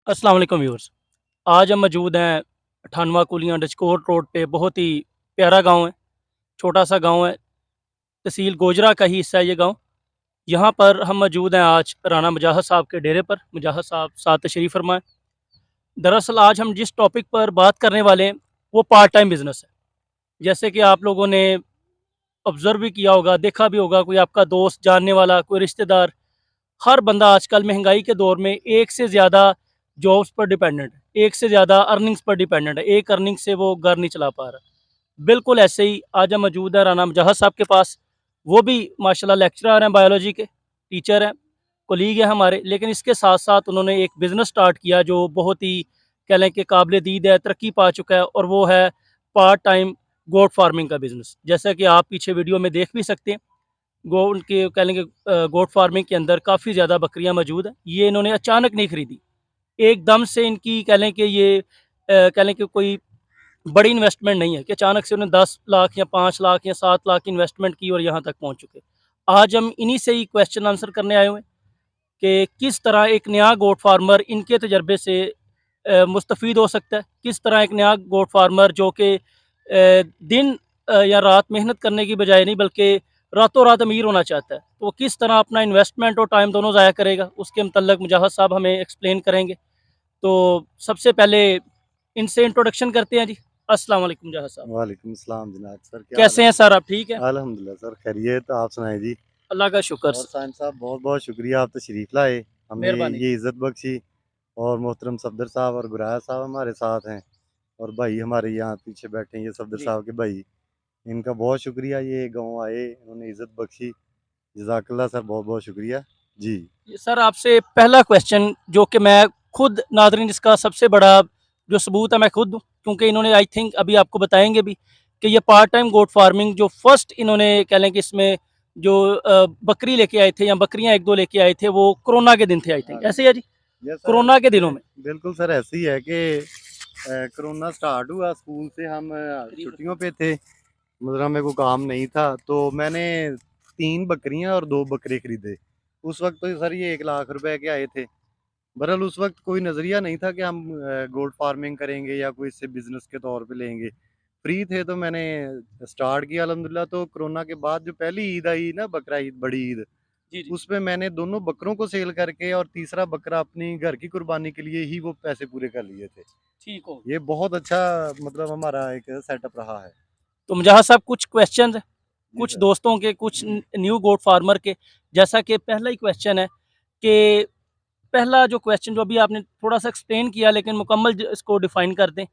अस्सलाम वालेकुम व्यूअर्स। आज हम मौजूद हैं 98 कुलियाँ डचकोट रोड पे। बहुत ही प्यारा गांव है, छोटा सा गांव है, तहसील गोजरा का ही हिस्सा है ये गांव। यहाँ पर हम मौजूद हैं आज राना मुजाहिद साहब के डेरे पर। मुजाहिद साहब साथ तशरीफ़ फरमाएं। दरअसल आज हम जिस टॉपिक पर बात करने वाले हैं वो पार्ट टाइम बिजनेस है। जैसे कि आप लोगों ने ऑब्ज़र्व भी किया होगा, देखा भी होगा, कोई आपका दोस्त, जानने वाला, कोई रिश्तेदार, हर बंदा आजकल महंगाई के दौर में एक से ज़्यादा जॉब्स पर डिपेंडेंट है, एक से ज़्यादा अर्निंग्स पर डिपेंडेंट है। एक अर्निंग से वो घर नहीं चला पा रहा। बिल्कुल ऐसे ही आज हम मौजूद हैं राना मुजाहिद साहब के पास। वो भी माशाल्लाह लेक्चरर हैं, बायोलॉजी के टीचर हैं, कोलीग हैं हमारे। लेकिन इसके साथ साथ उन्होंने एक बिज़नेस स्टार्ट किया जो बहुत ही कह लें कि काबिल दीद है, तरक्की पा चुका है, और वो है पार्ट टाइम गोट फार्मिंग का बिज़नेस। जैसा कि आप पीछे वीडियो में देख भी सकते हैं, गो उनके कह लेंगे गोट फार्मिंग के अंदर काफ़ी ज़्यादा बकरियां मौजूद हैं। ये इन्होंने अचानक नहीं खरीदी, एकदम से इनकी कह लें कि ये कह लें कि कोई बड़ी इन्वेस्टमेंट नहीं है कि अचानक से उन्होंने 10 लाख या 5 लाख या 7 लाख की इन्वेस्टमेंट की और यहाँ तक पहुँच चुके। आज हम इन्हीं से ही क्वेश्चन आंसर करने आए हुए हैं कि किस तरह एक नया गोट फार्मर इनके तजर्बे से मुस्तफ़ीद हो सकता है। किस तरह एक नया गोट फार्मर जो कि दिन या रात मेहनत करने की बजाय नहीं बल्कि रातों रात अमीर होना चाहता है, तो वो किस तरह अपना इन्वेस्टमेंट और टाइम दोनों ज़ाया करेगा, उसके मतलब मुजाहिद साहब हमें एक्सप्लेन करेंगे। तो सबसे पहले इनसे इंट्रोडक्शन करते हैं जी। अस्सलाम वालेकुम मुजाहिद साहब। वालेकुम सलाम जनाब। सर क्या हाल कैसे है? हैं सर, आप ठीक हैं? अल्हम्दुलिल्लाह सर, खैरियत। आप सुनाएं जी। अल्लाह का शुक्र। और साइम साहब, बहुत बहुत शुक्रिया, आप तशरीफ़ लाए, हमें मेहरबानी जी। ये इज़्ज़त बख्शी। और मोहतरम सफदर साहब और गुराया साहब हमारे साथ हैं, और भाई हमारे यहाँ पीछे बैठे हैं, ये सफदर जी साहब के भाई। इनका बहुत शुक्रिया, ये गाँव आए, इन्होंने इज़्ज़त बख्शी। जज़ाकल्लाह सर, बहुत बहुत शुक्रिया जी। ये सर आपसे पहला क्वेश्चन जो कि मैं खुद नादरीन इसका सबसे बड़ा जो सबूत है मैं खुद दूँ, क्योंकि इन्होंने आई थिंक अभी आपको बताएंगे भी कि ये पार्ट टाइम गोट फार्मिंग जो फर्स्ट इन्होंने कह लें कि इसमें जो बकरी लेके आए थे या बकरियां एक दो लेके आए थे वो कोरोना के दिन थे, आई हाँ थिंक जी। ऐसे ही है जी, यस सर, कोरोना के दिनों में। बिल्कुल सर, ऐसे ही है कि कोरोना स्टार्ट हुआ, स्कूल से हम छुट्टियों पे थे, मतलब हमें कोई काम नहीं था, तो मैंने 3 बकरियाँ और 2 बकरे खरीदे। उस वक़्त तो सर ये 1 लाख रुपए के आए थे। बहरहाल उस वक़्त कोई नज़रिया नहीं था कि हम गोट फार्मिंग करेंगे या कोई इससे बिज़नेस के तौर पे लेंगे। फ्री थे तो मैंने स्टार्ट किया अल्हम्दुलिल्लाह। तो कोरोना के बाद जो पहली ईद आई ना, बकरा ईद, बड़ी ईद, जी जी। उसमें मैंने दोनों बकरों को सेल करके और तीसरा बकरा अपनी घर की कुर्बानी के लिए ही वो पैसे पूरे कर लिए थे। ठीक हो। ये बहुत अच्छा मतलब हमारा एक सेटअप रहा है। तो मुजाहिद साहब कुछ क्वेश्चन, जी कुछ सर। दोस्तों के, कुछ न्यू गोट फार्मर के। जैसा कि पहला ही क्वेश्चन है कि पहला जो क्वेश्चन जो अभी आपने थोड़ा सा एक्सप्लेन किया, लेकिन मुकम्मल इसको डिफाइन कर दें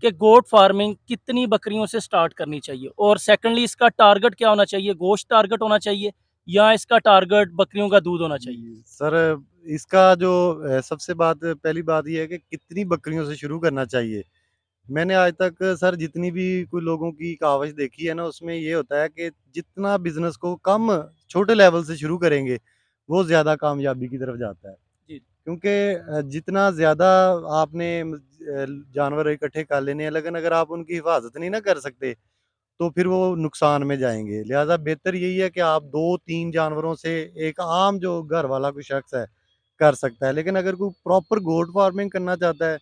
कि गोट फार्मिंग कितनी बकरियों से स्टार्ट करनी चाहिए, और सेकंडली इसका टारगेट क्या होना चाहिए, गोश्त टारगेट होना चाहिए या इसका टारगेट बकरियों का दूध होना चाहिए? जी, सर, इसका जो सबसे बात, पहली बात ये है कि कितनी बकरियों से शुरू करना चाहिए। मैंने आज तक सर जितनी भी कोई लोगों की काविश देखी है ना, उसमें ये होता है कि जितना बिज़नेस को कम छोटे लेवल से शुरू करेंगे, वो ज़्यादा कामयाबी की तरफ जाता है। जी क्योंकि जितना ज़्यादा आपने जानवर इकट्ठे कर लेने हैं, लेकिन अगर आप उनकी हिफाज़त नहीं ना कर सकते, तो फिर वो नुकसान में जाएँगे। लिहाज़ा बेहतर यही है कि आप 2-3 जानवरों से एक आम जो घर वाला कोई शख़्स है, कर सकता है। लेकिन अगर कोई प्रॉपर गोट फार्मिंग करना चाहता है,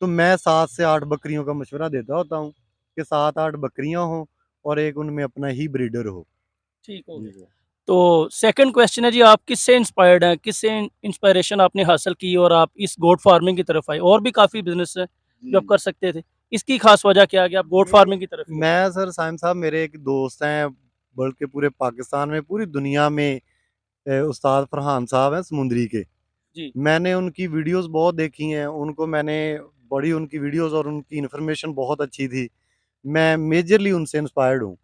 तो मैं 7 से 8 बकरियों का मशवरा देता होता हूँ कि 7-8 बकरियाँ हों और एक उनमें अपना ही ब्रीडर हो। ठीक हो जी गया। सर। तो सेकंड क्वेश्चन है जी, आप किससे इंस्पायर्ड हैं, किससे इंस्पायरेशन आपने हासिल की और आप इस गोट फार्मिंग की तरफ आए? और भी काफ़ी बिजनेस है जो आप जी। कर सकते थे, इसकी खास वजह क्या है कि आप गोट मेरे फार्मिंग की तरफ ही हो? मैं सर, साइम साहब, मेरे एक दोस्त हैं, बल्कि पूरे पाकिस्तान में, पूरी दुनिया में, उस्ताद फरहान साहब हैं समुंदरी के। जी। मैंने उनकी वीडियोज़ बहुत देखी हैं, उनको मैंने बड़ी उनकी वीडियोज़ और उनकी इन्फॉर्मेशन बहुत अच्छी थी। मैं मेजरली उनसे इंस्पायर्ड हूँ।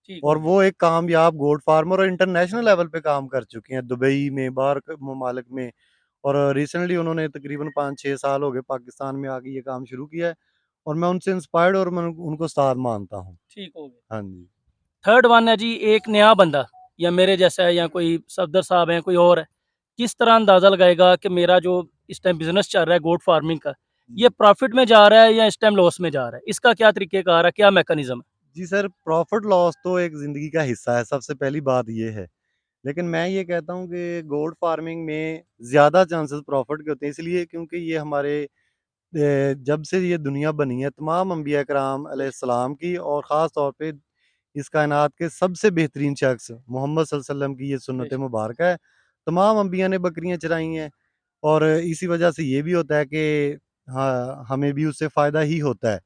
ठीक और हो गया। वो एक कामयाब गोट फार्मर और इंटरनेशनल लेवल पे काम कर चुके हैं, दुबई में, बाहर के ममालिक में। और रिसेंटली उन्होंने तकरीबन 5-6 साल हो गए पाकिस्तान में आके ये काम शुरू किया है, और मैं उनसे इंस्पायर्ड और मैं उनको उस्ताद मानता हूँ। ठीक हो गया। हाँ जी। थर्ड वन है जी, एक नया बंदा या मेरे जैसा है या कोई सफदर साहब है, कोई और है, किस तरह अंदाज़ा लगाएगा कि मेरा जो इस टाइम बिजनेस चल रहा है गोट फार्मिंग का, ये प्रॉफिट में जा रहा है या इस टाइम लॉस में जा रहा है? इसका क्या तरीक़ेकार है, क्या मैकेनिज़्म है? जी सर, प्रॉफ़िट लॉस तो एक ज़िंदगी का हिस्सा है, सबसे पहली बात ये है। लेकिन मैं ये कहता हूँ कि गोट फार्मिंग में ज़्यादा चांसेस प्रॉफिट के होते हैं, इसलिए क्योंकि ये हमारे जब से ये दुनिया बनी है तमाम अंबिया कराम अलैहिस्सलाम की और ख़ास तौर पे इस कायनात के सबसे बेहतरीन शख्स मोहम्मद सल्लल्लाहु अलैहि वसल्लम की ये सुन्नत बेशक। मुबारक है। तमाम अंबिया ने बकरियाँ चराई हैं और इसी वजह से ये भी होता है कि हाँ, हमें भी उससे फ़ायदा ही होता है।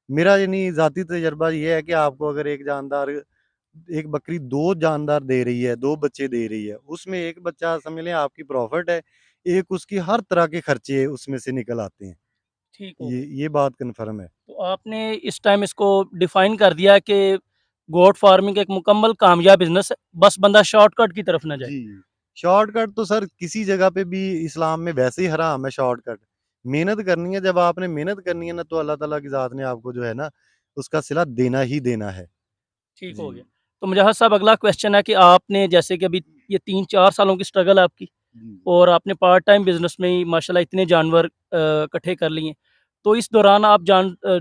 मेरा यानी ज़ाती तजुर्बा ये है कि आपको अगर एक बकरी 2 जानदार दे रही है, 2 बच्चे दे रही है, उसमें एक बच्चा समझ लें आपकी प्रॉफ़िट है, एक उसकी हर तरह के खर्चे उसमें से निकल आते हैं। ठीक हो गया। ये बात कन्फ़र्म है। तो आपने इस टाइम इसको डिफ़ाइन कर दिया कि गोट फार्मिंग एक मुकम्मल कामयाब बिज़नेस है, बस बंदा शॉर्टकट की तरफ ना जाए। जी, शॉर्टकट तो सर किसी जगह पे भी इस्लाम में वैसे ही हराम है शॉर्टकट। मेहनत करनी है, जब आपने मेहनत करनी है ना तो अल्लाह ताला की ज़ात ने आपको जो है ना, उसका सिला देना ही देना है। ठीक हो जी। गया। तो मुजahहद साहब अगला क्वेश्चन है कि आपने जैसे कि अभी ये 3-4 सालों की स्ट्रगल है आपकी जी। और आपने पार्ट टाइम बिज़नेस में ही माशाल्लाह इतने जानवर इकट्ठे कर लिए। तो इस दौरान आप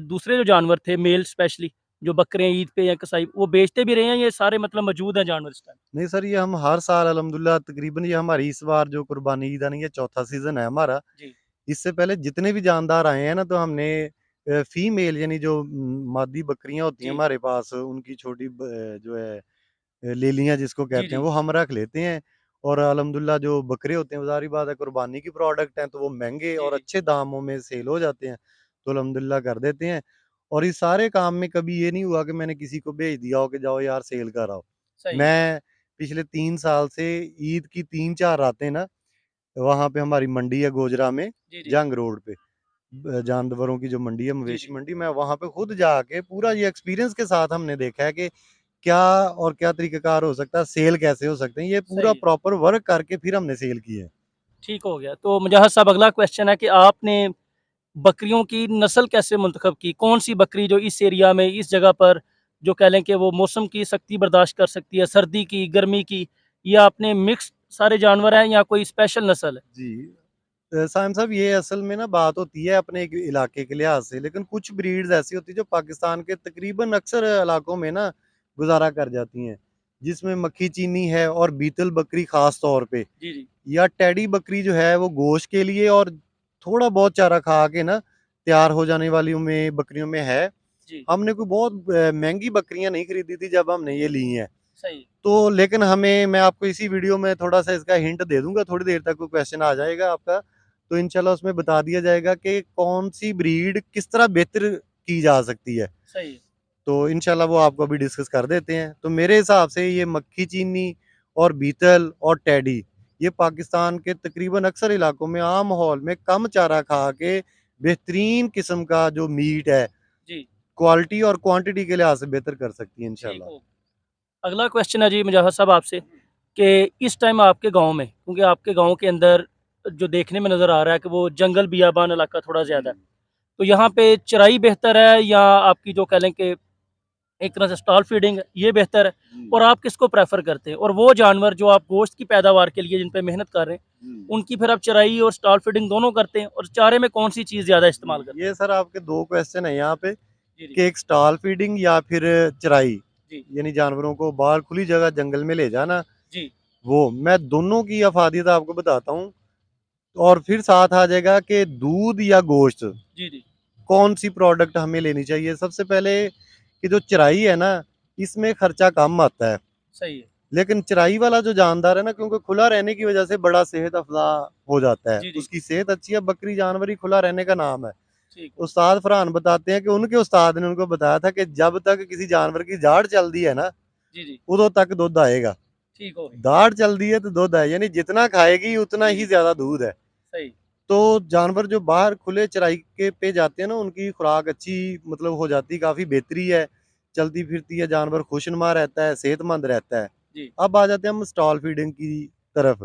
दूसरे जो जानवर थे मेल स्पेशली जो बकरे ईद पे या कसाई वो बेचते भी रहे हैं, ये सारे मतलब मौजूद हैं जानवर इस टाइम? नहीं सर, ये हम हर साल अल्हम्दुलिल्लाह तकरीबन ये हमारी इस बार जो कुर्बानी ईद आनी है, चौथा सीज़न है हमारा। जी, इससे पहले जितने भी जानदार आए हैं ना तो हमने फीमेल यानी जो मादी बकरियाँ होती हैं जी। हमारे पास उनकी छोटी जो है लेलियाँ जिसको जी, कहते हैं जी। वो हम रख लेते हैं। और अल्हम्दुलिल्लाह जो बकरे होते हैं, ज़ाहिर-सी बात है कुर्बानी की प्रोडक्ट हैं तो वो महँगे जी, और जी। अच्छे दामों में सेल हो जाते हैं, तो अल्हम्दुलिल्लाह कर देते हैं। और इस सारे काम में कभी ये नहीं हुआ कि मैंने किसी को भेज दिया हो कि जाओ यार सेल कर आओ। सही है। मैं पिछले 3 साल से ईद की 3-4 रातें ना वहाँ पे हमारी मंडी है गोजरा में, जी, जी। जंग रोड पे। जानवरों की जो मंडी है, जी, मवेशी जी। मंडी, मैं वहाँ पे खुद जाके पूरा ये एक्सपीरियंस के साथ हमने देखा है कि क्या और क्या तरीक़ाकार हो सकता है, सेल कैसे हो सकते हैं, ये पूरा सही है। प्रॉपर वर्क करके फिर हमने सेल किए हैं। ठीक हो गया। तो मुजahहद साहब अगला क्वेश्चन है कि आपने बकरियों की नस्ल कैसे मुंतखब की? कौन-सी बकरी जो इस एरिया में, इस जगह पर जो कह लें कि वो मौसम की सख्ती बर्दाश्त कर सकती है, सर्दी की, गर्मी की, या आपने मिक्स्ड सारे जानवर हैं या कोई स्पेशल नस्ल है? जी। साहिब साहब ये असल में ना बात होती है अपने एक इलाके के लिहाज़ से, लेकिन कुछ ब्रीड्स ऐसी होती है जो पाकिस्तान के तकरीबन अक्सर इलाकों में ना गुज़ारा कर जाती हैं, जिसमें मक्खी चीनी है और बीतल बकरी ख़ास तौर पे। जी, जी। या टेडी बकरी जो है वो गोश्त के लिए और थोड़ा बहुत चारा खा के ना तैयार हो जाने वालियों में बकरियों में है। जी, हमने कोई बहुत महँगी बकरियाँ नहीं खरीदी थी जब हमने ये ली हैं। सही है। तो लेकिन मैं आपको इसी वीडियो में थोड़ा-सा इसका हिंट दे दूँगा, थोड़ी देर तक वो क्वेश्चन आ जाएगा आपका, तो इंशाल्लाह उसमें बता दिया जाएगा कि कौन-सी ब्रीड किस तरह बेहतर की जा सकती है। सही है। तो इंशाल्लाह वो आपको अभी डिस्कस कर देते हैं। तो मेरे हिसाब से ये मक्खी चीनी और बीतल और टेडी ये पाकिस्तान के तकरीबन अक्सर इलाकों में आम माहौल में कम चारा खा के बेहतरीन किस्म का जो मीट है, जी, क्वालिटी और क्वांटिटी के लिहाज से बेहतर कर सकती है ठीक इंशाल्लाह। हो। अगला क्वेश्चन है जी मुजahहद साहब आपसे कि इस टाइम आपके गाँव में, क्योंकि आपके गाँव के अंदर जो देखने में नज़र आ रहा है कि वो जंगल बियाबान इलाका थोड़ा जी। ज़्यादा है। तो यहाँ पे चराई बेहतर है या आपकी जो कह लें कि एक तरह से स्टॉल फीडिंग है, ये बेहतर है? जी, और आप किसको प्रेफ़र करते हैं? और वो जानवर जो आप गोश्त की पैदावार के लिए जिन पे मेहनत कर रहे हैं, जी। उनकी फिर आप चराई और स्टॉल फीडिंग दोनों करते हैं? और चारे में कौन-सी चीज़ ज़्यादा इस्तेमाल करते हैं? ये सर आपके 2 क्वेश्चन हैं यहाँ पे जी, जी। कि एक स्टॉल फीडिंग या फिर चराई, जी, यानी जानवरों को बाहर खुली जगह जंगल में ले जाना, जी, वो। मैं दोनों की अफ़ादियत आपको बताता हूँ और फिर साथ आ जाएगा कि दूध या गोश्त, जी, जी। कौन-सी प्रोडक्ट हमें लेनी चाहिए। सबसे पहले कि जो चराई है ना, इसमें खर्चा कम आता है। सही है। लेकिन चराई वाला जो जानदार है ना, क्योंकि खुला रहने की वजह से बड़ा सेहत अफ़ज़ा हो जाता है। जी, जी। उसकी सेहत अच्छी है, बकरी जानवर ही खुला रहने का नाम है। ठीक हो। उस्ताद फरहान बताते हैं कि उनके उस्ताद ने उनको बताया था कि जब तक किसी जानवर की जाड़ चलदी है ना, जी, जी। उदों तक दुध आएगा। ठीक हो गई। दाढ़ चलदी है तो दुध है, यानी जितना खाएगी उतना जी, ही जी। ज़्यादा दूध है। सही। तो जानवर जो बाहर खुले चराई के पे जाते हैं ना, उनकी खुराक अच्छी मतलब हो जाती है, काफ़ी बेहतरी है। चलती-फिरती है, जानवर खुशनुमा रहता है, सेहतमंद रहता है। जी, अब आ जाते हैं हम स्टॉल फीडिंग की तरफ।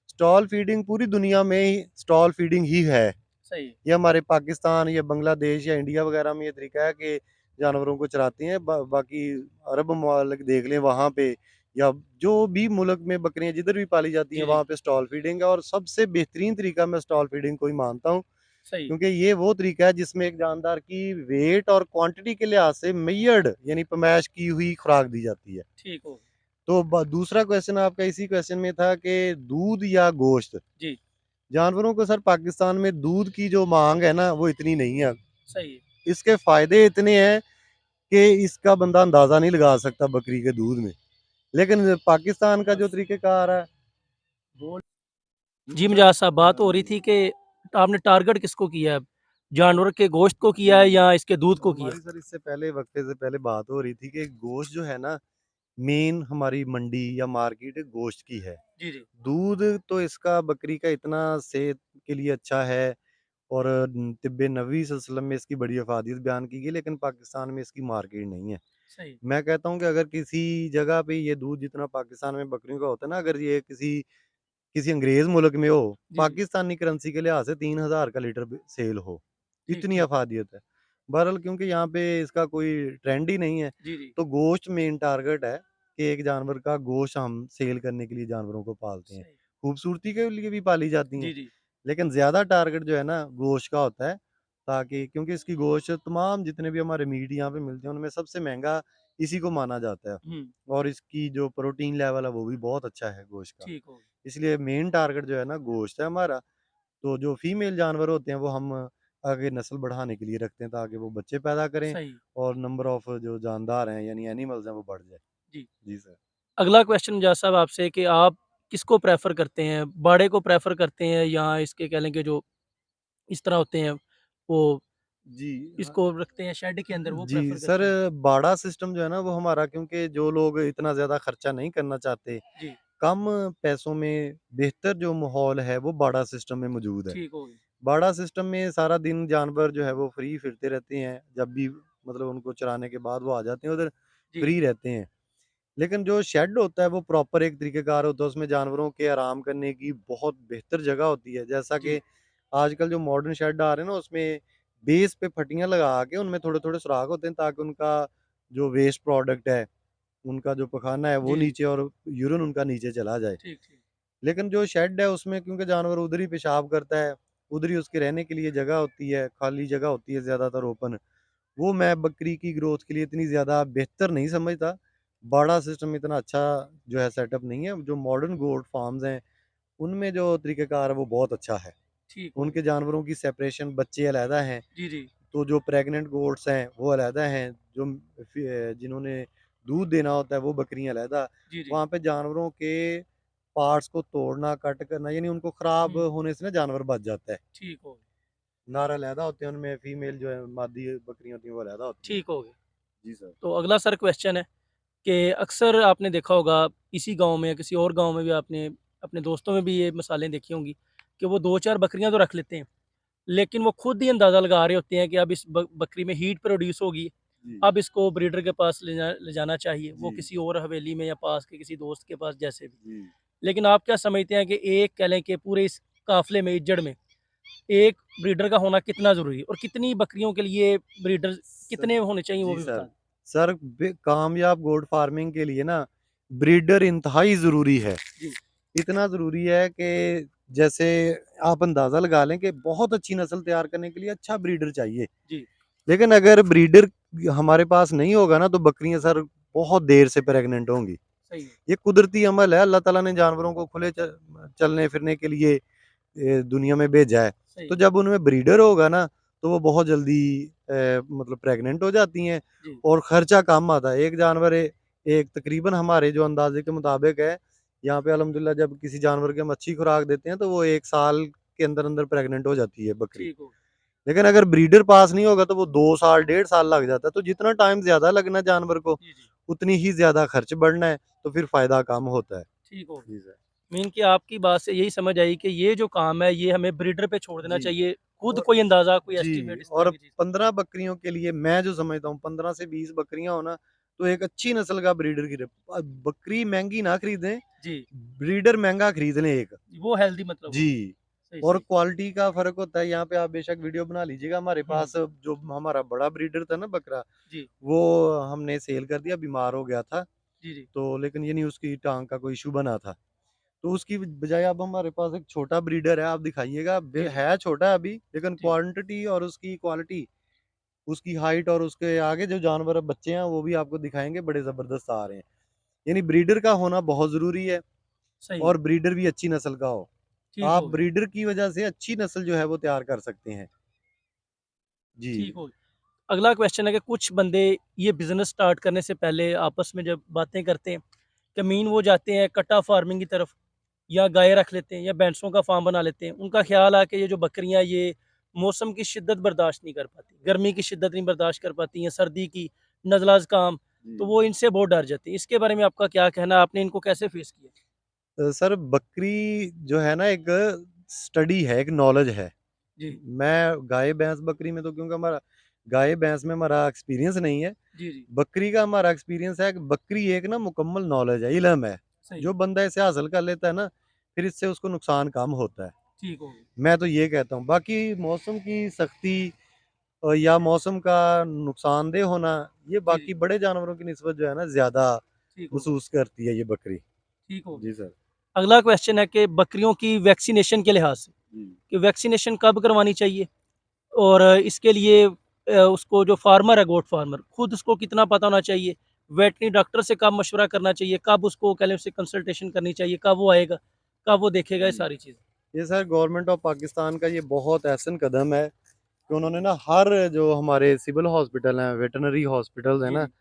स्टॉल फीडिंग पूरी दुनिया में ही स्टॉल फीडिंग ही है। सही है। ये हमारे पाकिस्तान या बांग्लादेश या इंडिया वगैरह में ये तरीका है कि जानवरों को चराते हैं। बाकी अरब ममालिक देख लें, वहाँ पे या जो भी मुल्क में बकरियाँ जिधर भी पाली जाती हैं जी, जी। वहाँ पे स्टॉल फीडिंग है और सबसे बेहतरीन तरीका मैं स्टॉल फीडिंग को ही मानता हूँ। सही है। क्योंकि ये वो तरीका है जिसमें एक जानदार की वेट और क्वांटिटी के लिहाज से मेयर्ड यानी पैमाइश की हुई खुराक दी जाती है। ठीक हो। तो दूसरा क्वेश्चन आपका इसी क्वेश्चन में था कि दूध या गोश्त। जी। जानवरों को सर पाकिस्तान में दूध की जो मांग है ना वो इतनी नहीं है। सही है। इसके फायदे इतने हैं कि इसका बंदा अंदाजा नहीं लगा सकता बकरी के दूध में। लेकिन पाकिस्तान का जो तरीक़ेकार है वो जी मिजाज साहब, बात हो रही थी कि आपने टारगेट किसको किया है? जानवर के गोश्त को किया है या इसके दूध को किया हमारी है? सर इससे पहले वक्फे से पहले बात हो रही थी कि गोश्त जो है ना मेन हमारी मंडी या मार्केट गोश्त की है। जी, जी। दूध तो इसका बकरी का इतना सेहत के लिए अच्छा है और तिब्बे नबवी सल्लल्लाहु अलैहि वसल्लम में इसकी बड़ी अफादियत बयान की गई, लेकिन पाकिस्तान में इसकी मार्केट नहीं है। सही। मैं कहता हूँ कि अगर किसी जगह पे ये दूध जितना पाकिस्तान में बकरियों का होता है ना, अगर ये किसी किसी अंग्रेज़ मुल्क में हो, जी, जी। पाकिस्तानी करेंसी के लिहाज़ से 3000 का लीटर ब सेल हो, ठीक, इतनी ठीक। अफ़ादियत है। बहरहाल क्योंकि यहाँ पे इसका कोई ट्रेंड ही नहीं है, जी, जी। तो गोश्त मेन टारगेट है कि एक जानवर का गोश्त हम सेल करने के लिए जानवरों को पालते हैं। सही। खूबसूरती के लिए भी पाली जाती हैं, जी, जी। लेकिन ज़्यादा टारगेट जो है ना गोश्त का होता है, ताकि क्योंकि इसकी गोश्त तमाम जितने भी हमारे मीट यहाँ पे मिलते हैं, उनमें सबसे महँगा इसी को माना जाता है हुँ, और इसकी जो प्रोटीन लेवल है, वो भी बहुत अच्छा है गोश्त का। ठीक हो गया। इसलिए मेन टारगेट जो है ना गोश्त है हमारा। तो जो फीमेल जानवर होते हैं वो हम आगे नस्ल बढ़ाने के लिए रखते हैं ताकि वो बच्चे पैदा करें सही। और नंबर ऑफ जो जानदार हैं यानी एनिमल्स हैं वो बढ़ जाए। जी। जी सर। अगला क्वेश्चन मिजाज साहब आपसे कि आप किसको प्रेफ़र करते हैं? बाड़े को प्रेफ़र करते हैं या इसके कह लें कि जो इस तरह होते हैं, वो जी, हाँ। इसको रखते हैं शेड के अंदर, वो जी, प्रेफ़र सर करते हैं? बाड़ा सिस्टम जो है ना वो हमारा क्योंकि जो लोग इतना ज़्यादा खर्चा नहीं करना चाहते, जी, कम पैसों में बेहतर जो माहौल है वो बाड़ा सिस्टम में मौजूद है। ठीक हो गया। बाड़ा सिस्टम में सारा दिन जानवर जो है वो फ्री फिरते रहते हैं, जब भी मतलब उनको चराने के बाद वो आ जाते हैं उधर जी, फ्री रहते हैं। लेकिन जो शेड होता है वो प्रॉपर एक तरीक़ेकार होता है, उसमें जानवरों के आराम करने की बहुत बेहतर जगह होती है। जैसा जी, कि आजकल जो मॉडर्न शेड आ रहे हैं ना उसमें बेस पे फटियाँ लगा के उनमें थोड़े-थोड़े सुराख होते हैं ताकि उनका जो वेस्ट प्रोडक्ट है, उनका जो पखाना है वो जी, जी। नीचे और यूरिन उनका नीचे चला जाए। ठीक, ठीक। लेकिन जो शेड है उसमें क्योंकि जानवर उधर ही पेशाब करता है, उधर ही उसके रहने के लिए जगह होती है, खाली जगह होती है ज़्यादातर ओपन। वो मैं बकरी की ग्रोथ के लिए इतनी ज़्यादा बेहतर नहीं समझता। बाड़ा सिस्टम इतना अच्छा जो है सेटअप नहीं है। जो मॉडर्न गोट फार्म्स हैं, उनमें जो तरीक़ेकार है वो बहुत अच्छा है। ठीक हो उनके गया। जानवरों की सेपरेशन बच्चे अलहदा हैं, जी, जी। तो जो प्रेग्नेंट गोट्स हैं वो अलहदा हैं, जो जिन्होंने दूध देना होता है वो बकरियाँ अलहदा। जी, जी। वहाँ पे जानवरों के पार्ट्स को तोड़ना, कट करना यानी उनको ख़राब हुँ, होने से ना जानवर बच जाता है। ठीक हो गया। नर अलहदा होते हैं उनमें, फीमेल जो है मादी बकरियाँ होती हैं वो अलहदा होती हैं। ठीक हो गया। जी सर। तो अगला सर क्वेश्चन है कि अक्सर आपने देखा होगा इसी गाँव में या किसी और गाँव में भी आपने अपने दोस्तों में भी ये मिसालें देखी होंगी कि वो 2-4 बकरियाँ तो रख लेते हैं, लेकिन वो खुद ही अंदाज़ा लगा रहे होते हैं कि अब इस बकरी में हीट प्रोड्यूस होगी, जी, अब इसको ब्रीडर के पास ले जाना चाहिए, वो जी, किसी और हवेली में या पास के किसी दोस्त के पास जैसे भी। जी। लेकिन आप क्या समझते हैं कि एक कह लें कि पूरे इस काफ़िले में, इज्जड़ में, एक ब्रीडर का होना कितना ज़रूरी है और कितनी बकरियों के लिए ब्रीडर सर कितने होने चाहिए वो जी भी बता सर। दें? सर कामयाब गोट फार्मिंग के लिए ना ब्रीडर इंतहाई ज़रूरी है। जी, इतना ज़रूरी है कि जैसे आप अंदाज़ा लगा लें कि बहुत अच्छी नस्ल तैयार करने के लिए अच्छा ब्रीडर चाहिए। जी, लेकिन अगर ब्रीडर हमारे पास नहीं होगा ना तो बकरियाँ सर बहुत देर से प्रेग्नेंट होंगी। सही है, ये कुदरती अमल है, अल्लाह ताला ने जानवरों को खुले चलने फिरने के लिए दुनिया में भेजा है। सही तो है। जब उनमें ब्रीडर होगा ना तो वो बहुत जल्दी मतलब प्रेग्नेंट हो जाती हैं जी, और खर्चा कम आता है। एक जानवर एक तकरीबन हमारे जो अंदाजे के मुताबिक है, यहाँ पे अल्हम्दुलिल्लाह जब किसी जानवर की हम अच्छी खुराक देते हैं तो वो 1 साल के अंदर-अंदर प्रेग्नेंट हो जाती है बकरी। ठीक हो लेकिन अगर ब्रीडर पास नहीं होगा तो वो 2 साल, 1.5 साल लग जाता है। तो जितना टाइम ज़्यादा लगना जानवर को, जी, जी, उतनी ही ज़्यादा खर्च बढ़ना है, तो फिर फ़ायदा कम होता है। ठीक हो जी सर। मीन कि आपकी बात से यही समझ आई कि ये जो काम है, ये हमें ब्रीडर पे छोड़ देना जी। चाहिए। खुद और कोई अंदाज़ा, कोई जी, एस्टीमेट इस तरह और की चीज़। 15 बकरियों के लिए मैं जो समझता हूँ 15 से 20 बकरियाँ हो ना, तो एक अच्छी नस्ल का ब्रीडर बकरी महँगी ना खरीदें, जी, ब्रीडर महँगा खरीद लें एक। वो हेल्दी मतलब हो। जी, सही, और सही। क्वालिटी का फ़र्क होता है, यहाँ पे आप बेशक वीडियो बना लीजिएगा, हमारे हुँ, पास जो हमारा बड़ा ब्रीडर था ना बकरा, जी, वो हमने सेल कर दिया, बीमार हो गया था, जी, जी, तो लेकिन ये नहीं उसकी टाँग का कोई इश्यू बना था। तो उसकी बजाय अब हमारे पास एक छोटा ब्रीडर है, आप दिखाइएगा जी, जी, है छोटा अभी, लेकिन जी, क्वांटिटी और उसकी क्वालिटी, उसकी हाइट और उसके आगे जो जानवर बच्चे हैं, वो भी आपको दिखाएँगे बड़े ज़बरदस्त आ रहे हैं। यानी ब्रीडर का होना बहुत ज़रूरी है सही और है। ब्रीडर भी अच्छी नस्ल का हो। ठीक आप हो गया, ब्रीडर की वजह से अच्छी नस्ल जो है वो तैयार कर सकते हैं। ठीक जी। हो गया। अगला क्वेश्चन है कि कुछ बंदे ये बिज़नेस स्टार्ट करने से पहले आपस में जब बातें करते हैं, कि मीन वो जाते हैं कट्टा फार्मिंग की तरफ या गाय रख लेते हैं या भैंसों का फार्म बना लेते हैं। उनका ख़्याल है कि ये जो बकरियाँ ये मौसम की शिद्दत बर्दाश्त नहीं कर पाती, गर्मी की शिद्दत नहीं बर्दाश्त कर पाती या सर्दी की, नज़ला ज़ुकाम, तो जी। वो इनसे बहुत डर जाते हैं। इसके बारे में आपका क्या कहना है? आपने इनको कैसे फेस किया? सर बकरी जो है ना एक स्टडी है, एक नॉलेज है। जी, मैं गाय भैंस बकरी में तो क्योंकि हमारा गाय भैंस में हमारा एक्सपीरियंस नहीं है। जी, जी, बकरी का हमारा एक्सपीरियंस है कि बकरी एक ना मुकम्मल नॉलेज है, इल्म है। सही जो है, बंदा इसे हासिल कर लेता है ना, फिर इससे उसको नुकसान कम होता है। ठीक हो गया, मैं तो ये कहता हूँ। बाकी मौसम की सख्ती या मौसम का नुकसानदेह होना, ये जी, बाकी जी, बड़े जानवरों की निस्बत जो है ना ज़्यादा ठीक हो गया, महसूस करती है ये बकरी। ठीक हो जी गया। सर। अगला क्वेश्चन है कि बकरियों की वैक्सीनेशन के लिहाज से, जी। कि वैक्सीनेशन कब करवानी चाहिए? और इसके लिए उसको जो फार्मर है गोट फार्मर खुद उसको कितना पता होना चाहिए? वेटरनरी डॉक्टर से कब मशवरा करना चाहिए? कब उसको पहले उससे कंसल्टेशन करनी चाहिए? कब वो आएगा? कब वो देखेगा ये जी। सारी चीज़ें? ये सर गवर्नमेंट ऑफ पाकिस्तान का ये बहुत अहसन कदम है कि उन्होंने ना हर जो हमारे सिविल हॉस्पिटल हैं, वेटरनरी हॉस्पिटल्स हैं जी, ना, जी।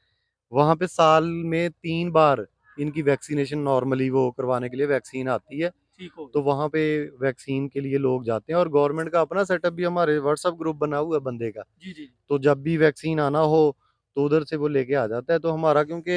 वहाँ पे साल में 3 बार इनकी वैक्सीनेशन नॉर्मली वो करवाने के लिए वैक्सीन आती है। ठीक हो तो गया। वहाँ पे वैक्सीन के लिए लोग जाते हैं और गवर्नमेंट का अपना सेटअप भी हमारे व्हाट्सएप ग्रुप बना हुआ है बंदे का। जी, जी, तो जब भी वैक्सीन आना हो, तो उधर से वो लेके आ जाता है। तो हमारा क्योंकि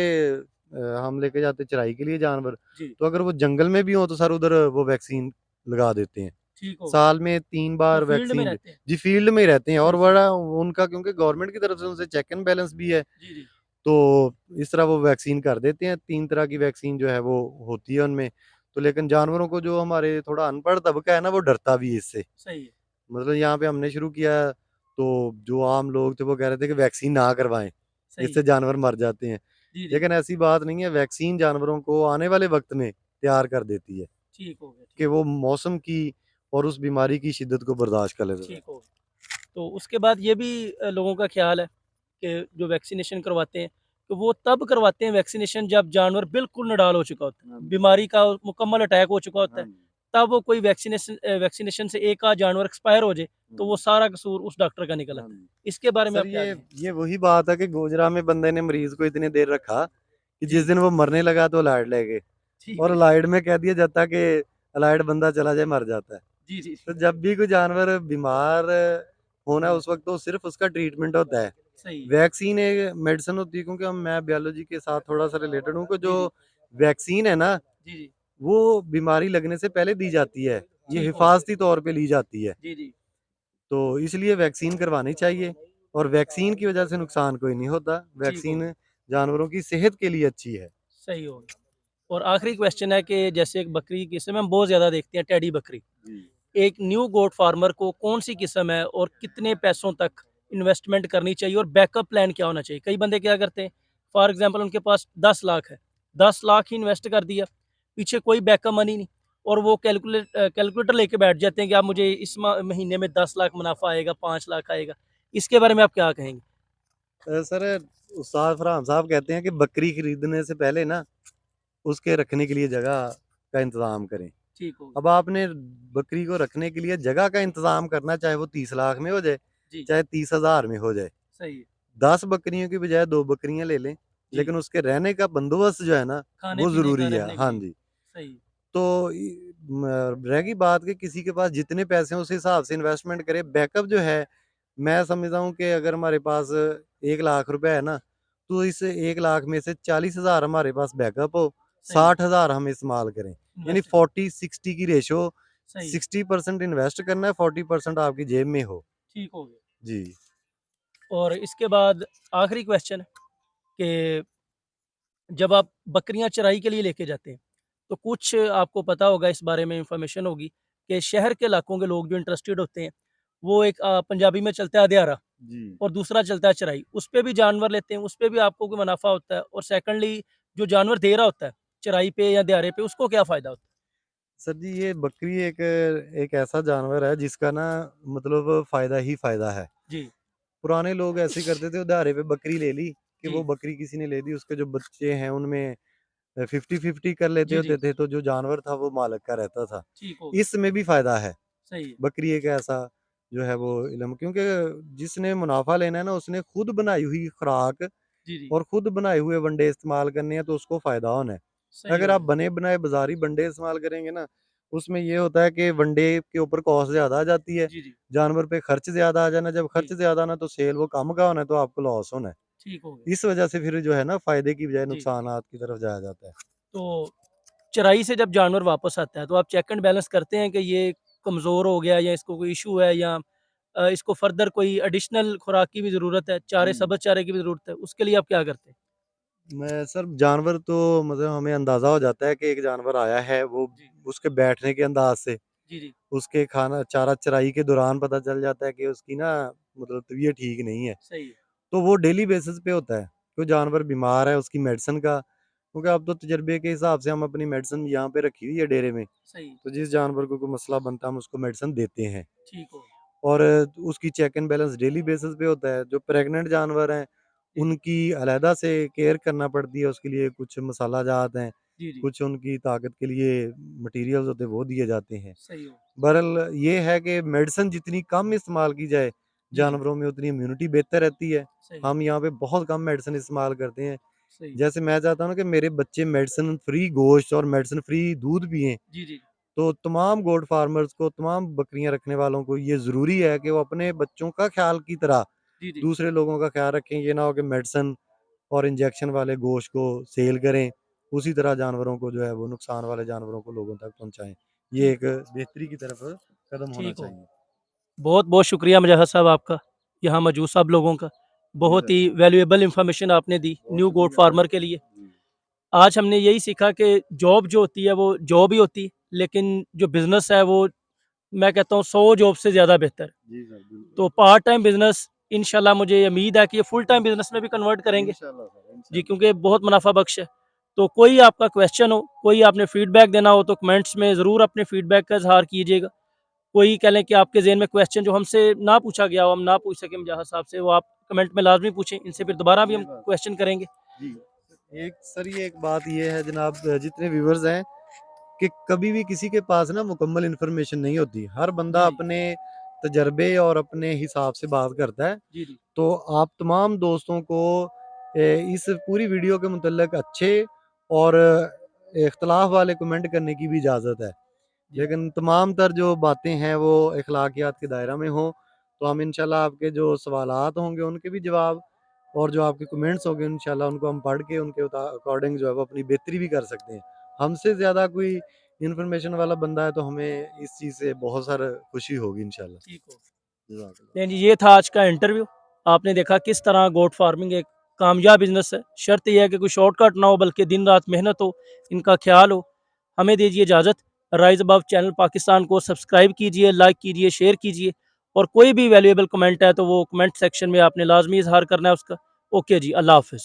हम लेके जाते हैं चराई के लिए जानवर, जी। तो अगर वो जंगल में भी हो तो सर उधर वो वैक्सीन लगा देते हैं। ठीक हो गया। साल में 3 वो बार फील्ड में वैक्सीन रहते हैं? जी, फील्ड में ही रहते हैं और सही, सही। बड़ा उनका क्योंकि गवर्नमेंट की तरफ से उनसे चेक एंड बैलेंस भी है, जी, जी। तो इस तरह वो वैक्सीन कर देते हैं। 3 तरह की वैक्सीन जो है वो होती है उनमें। तो लेकिन जानवरों को जो हमारे थोड़ा अनपढ़ तबका है ना, वो डरता भी है इससे। सही है, मतलब यहाँ पे हमने शुरू किया, तो जो आम लोग थे वो कह रहे थे कि वैक्सीन ना करवाएँ, सही इससे है। जानवर मर जाते हैं। जी, जी। लेकिन ऐसी बात नहीं है, वैक्सीन जानवरों को आने वाले वक़्त में तैयार कर देती है ठीक हो गया, कि ठीक वो हो गया, मौसम की और उस बीमारी की शिद्दत को बर्दाश्त कर लेता है। ठीक हो गया। तो उसके बाद ये भी लोगों का ख़्याल है कि जो वैक्सीनेशन करवाते हैं, तो वो तब करवाते हैं वैक्सीनेशन जब जानवर बिल्कुल निडाल हो चुका होता हाँ है, जी। बीमारी का मुकम्मल अटैक हो चुका होता हाँ है। जी। तब वो कोई वैक्सीनेशन से एक आध जानवर एक्सपायर हो जाए, तो वो हुँ। सारा कसूर उस डॉक्टर का निकल हाँ आता है। जी। इसके बारे में सर आप क्या कहेंगे? ये वही बात है कि गोजरा में बंदे ने मरीज़ को इतनी देर रखा कि जिस जी, दिन वो मरने लगा तो अलार्ट ले गए ठीक और है। अलार्ट में कह दिया जाता कि अलार्ट बंदा चला जाए मर जाता है। जी, जी, तो जब भी कोई जानवर बीमार होना है उस वक़्त तो सिर्फ़ उसका ट्रीटमेंट होता है। सही है। वैक्सीन एक मेडिसिन होती है क्योंकि हम मैं बायोलॉजी के साथ थोड़ा-सा रिलेटेड हूँ कि जो जी, जी, वैक्सीन है ना, जी, जी, वो बीमारी लगने से पहले दी जाती है। ये ठीक हो गया। हिफ़ाज़ती तौर पे ली जाती है। जी, जी, तो इसलिए वैक्सीन करवानी चाहिए और वैक्सीन की वजह से नुकसान कोई नहीं होता। ठीक हो गया। वैक्सीन जानवरों की सेहत के लिए अच्छी है। सही हो गया। और आखिरी क्वेश्चन है कि जैसे एक बकरी की किस्म हम बहुत ज़्यादा देखते हैं टेडी बकरी। जी। एक न्यू गोट फार्मर को कौन-सी किस्म है और कितने पैसों तक इन्वेस्टमेंट करनी चाहिए और बैकअप प्लान क्या होना चाहिए? कई बंदे क्या करते हैं, फॉर एग्ज़ाम्पल उनके पास 10 लाख है, 10 लाख ही इन्वेस्ट कर दिया, पीछे कोई बैकअप मनी नहीं और वो कैलकुलेटर लेके बैठ जाते हैं कि अब मुझे इस महीने में 10 लाख मुनाफ़ा आएगा, 5 लाख आएगा। इसके बारे में आप क्या कहेंगे? सर उस्ताद फरहान साहब कहते हैं कि बकरी खरीदने से पहले ना उसके रखने के लिए जगह का इंतज़ाम करें। ठीक हो गया। अब आपने बकरी को रखने के लिए जगह का इंतज़ाम करना, चाहे वो 30 लाख में हो जाए, जी, चाहे 30,000 में हो जाए। सही है। 10 बकरियों की बजाय 2 बकरियाँ ले लें, जी, लेकिन उसके रहने का बंदोबस्त जो है ना, वो खाने-पीने का, ज़रूरी है। रहने के हाँ लिए। जी। सही है। तो रह गई बात कि किसी के पास जितने पैसे हैं उस हिसाब से इन्वेस्टमेंट करे। बैकअप जो है, मैं समझता हूँ कि अगर हमारे पास 1 लाख रुपए है ना, तो इस 1 लाख में से 40,000 हमारे पास बैकअप हो, सही है। 60,000 हम इस्तेमाल करें। यानी इन्वेस्ट करें। 40-60 की रेशो, सही है। 60% इन्वेस्ट करना है, 40% आपकी जेब में हो। ठीक हो गया। जी। और इसके बाद आखिरी क्वेश्चन कि जब आप बकरियाँ चराई के लिए लेके जाते हैं, तो कुछ आपको पता होगा इस बारे में इन्फॉर्मेशन होगी कि शहर के इलाकों के लोग जो इंटरेस्टेड होते हैं, वो एक पंजाबी में चलता है अध्यारा जी। और दूसरा चलता है चराई। उसपे भी जानवर लेते हैं, उसपे भी आपको कोई मुनाफ़ा होता है और सेकंडली जो जानवर दे रहा होता है, चराई पे या दिहाड़े पे, उसको क्या फ़ायदा होता है? सर जी, ये बकरी एक एक ऐसा जानवर है जिसका ना मतलब फ़ायदा ही फ़ायदा है। जी, पुराने लोग ऐसे करते थे, उधारे पे बकरी ले ली कि वो जी, बकरी किसी ने ले दी, उसके जो बच्चे हैं उनमें 50-50 कर लेते जी, जी। होते थे, तो जो जानवर था वो मालिक का रहता था। ठीक हो गया। इसमें भी फ़ायदा है। सही है। बकरी एक ऐसा जो है वो इल्म, क्योंकि जिसने मुनाफ़ा लेना है ना, उसने खुद बनाई हुई खुराक जी, जी। और खुद बनाए हुए वंडे इस्तेमाल करने हैं, तो उसको फ़ायदा होना है। सही अगर हो आप गया। बने-बनाए बाज़ारी वंडे इस्तेमाल करेंगे ना, उसमें ये होता है कि वंडे के ऊपर कॉस्ट ज़्यादा आ जाती है, जी, जी। जानवर पे खर्च ज़्यादा आ जाना, जब जी, खर्च ज़्यादा आना तो सेल वो कम का होना है, तो आपको लॉस होना है। ठीक हो गया। इस वजह से फिर जो है ना, फ़ायदे की बजाय जी। नुकसानात की तरफ जाया जाता है। तो चराई से जब जानवर वापस आता है तो आप चेक एंड बैलेंस करते हैं कि ये कमज़ोर हो गया या इसको कोई इश्यू है या इसको फर्दर कोई एडिशनल खुराक की भी ज़रूरत है, चारे जी। सब्ज़ चारे की भी ज़रूरत है, उसके लिए आप क्या करते हैं? मैं सर जानवर तो मतलब हमें अंदाज़ा हो जाता है कि एक जानवर आया है, वो जी। उसके बैठने के अंदाज़ से, जी, जी। उसके खाना चारा चराई के दौरान पता चल जाता है कि उसकी ना मतलब तबीयत ठीक नहीं है। सही है। तो वो डेली बेसिस पे होता है। कोई जानवर बीमार है, उसकी मेडिसिन का, क्योंकि अब तो तजर्बे के हिसाब से हम अपनी मेडिसिन यहाँ पे रखी हुई है डेरे में, सही है। तो जिस जानवर को कोई मसला बनता है हम उसको मेडिसिन देते हैं। ठीक हो गया। और उसकी check and balance daily basis पे होता है। जो प्रेग्नेंट जानवर हैं, जी, जी। उनकी अलहदा से केयर करना पड़ती है, उसके लिए कुछ मसाला जात हैं, जी, जी। कुछ उनकी ताकत के लिए मटीरियल्स होते हैं वो दिए जाते हैं। सही हो। बहरहाल ये है कि मेडिसिन जितनी कम इस्तेमाल की जाए जी, जी। जानवरों में, उतनी इम्यूनिटी बेहतर रहती है। सही है। हम यहाँ पे बहुत कम मेडिसिन इस्तेमाल करते हैं। सही है। जैसे मैं चाहता हूँ ना कि मेरे बच्चे मेडिसिन फ्री गोश्त और मेडिसिन फ्री दूध पिएँ, जी, जी। तो तमाम गोट फार्मर्स को, तमाम बकरियाँ रखने वालों को ये ज़रूरी है कि वो अपने बच्चों का ख़्याल की तरह जी, जी। दूसरे लोगों का ख़्याल रखें। ये ना हो कि मेडिसिन और इंजेक्शन वाले गोश्त को सेल करें, उसी तरह जानवरों को जो है वो नुकसान वाले जानवरों को लोगों तक पहुँचाएँ। ये ठीक एक बेहतरी की तरफ कदम होना ठीक हो। चाहिए। बहुत-बहुत शुक्रिया मुजahhad साहब आपका, यहाँ मौजूद सब लोगों का। जी बहुत सर, ही वैल्यूएबल इन्फॉर्मेशन आपने दी बहुत न्यू गोट शुक्रिया सर। फार्मर के लिए। जी, आज हमने यही सीखा कि जॉब जो होती है वो जॉब ही होती है, लेकिन जो बिज़नेस है वो मैं कहता हूँ 100 जॉब से ज़्यादा बेहतर है। जी सर, बिल्कुल। तो पार्ट टाइम बिज़नेस इंशाल्लाह मुझे उम्मीद है कि ये फुल टाइम बिज़नेस में भी कन्वर्ट करेंगे। इंशाल्लाह सर, जी, इंशाल्लाह। क्योंकि बहुत मुनाफ़ा बख्श है। तो कोई आपका क्वेश्चन हो, कोई आपने फीडबैक देना हो तो कमेंट्स में ज़रूर अपने फीडबैक का इज़हार कीजिएगा। कोई कह लें कि आपके ज़हन में क्वेश्चन जो हमसे ना पूछा गया हो, हम ना पूछ सकें मुजahhad साहब से, वो आप कमेंट में लाज़मी पूछें। इनसे फिर दोबारा भी ये हम बात क्वेश्चन करेंगे। जी, एक सर ये एक बात ये है जनाब, जितने व्यूअर्स हैं, कि कभी भी किसी के पास ना मुकम्मल इन्फॉर्मेशन नहीं होती। हर जी, बंदा जी। अपने तजर्बे और अपने हिसाब से बात करता है। जी, जी। तो आप तमाम दोस्तों को इस पूरी वीडियो के मुतल्लिक अच्छे और इख्तलाफ वाले कमेंट करने की भी इजाज़त है। जी। लेकिन तमाम तर जो बातें हैं वो अखलाकियात के दायरा में हों, तो हम इंशाल्लाह आपके जो सवालात होंगे उनके भी जवाब, और जो आपके कमेंट्स होंगे इंशाल्लाह उनको हम पढ़ के उनके अकॉर्डिंग जो है वो अपनी बेहतरी भी कर सकते हैं। हमसे ज़्यादा कोई इन्फॉर्मेशन वाला बंदा है तो हमें इस चीज़ से बहुत सारा खुशी होगी इंशाल्लाह। ठीक हो। जज़ाकल्लाह। नहीं जी, ये था आज का इंटरव्यू। आपने देखा किस तरह गोट फार्मिंग एक कामयाब बिज़नेस है। शर्त ये है कि कोई शॉर्टकट ना हो बल्कि दिन-रात मेहनत हो, इनका ख़्याल हो। हमें दीजिए इजाज़त। राइज़ अबव चैनल पाकिस्तान को सब्सक्राइब कीजिए, लाइक कीजिए, शेयर कीजिए और कोई भी वैल्यूएबल कमेंट है तो वो कमेंट सेक्शन में आपने लाज़मी इज़हार करना है उसका। ओके जी, अल्लाह हाफ़िज़।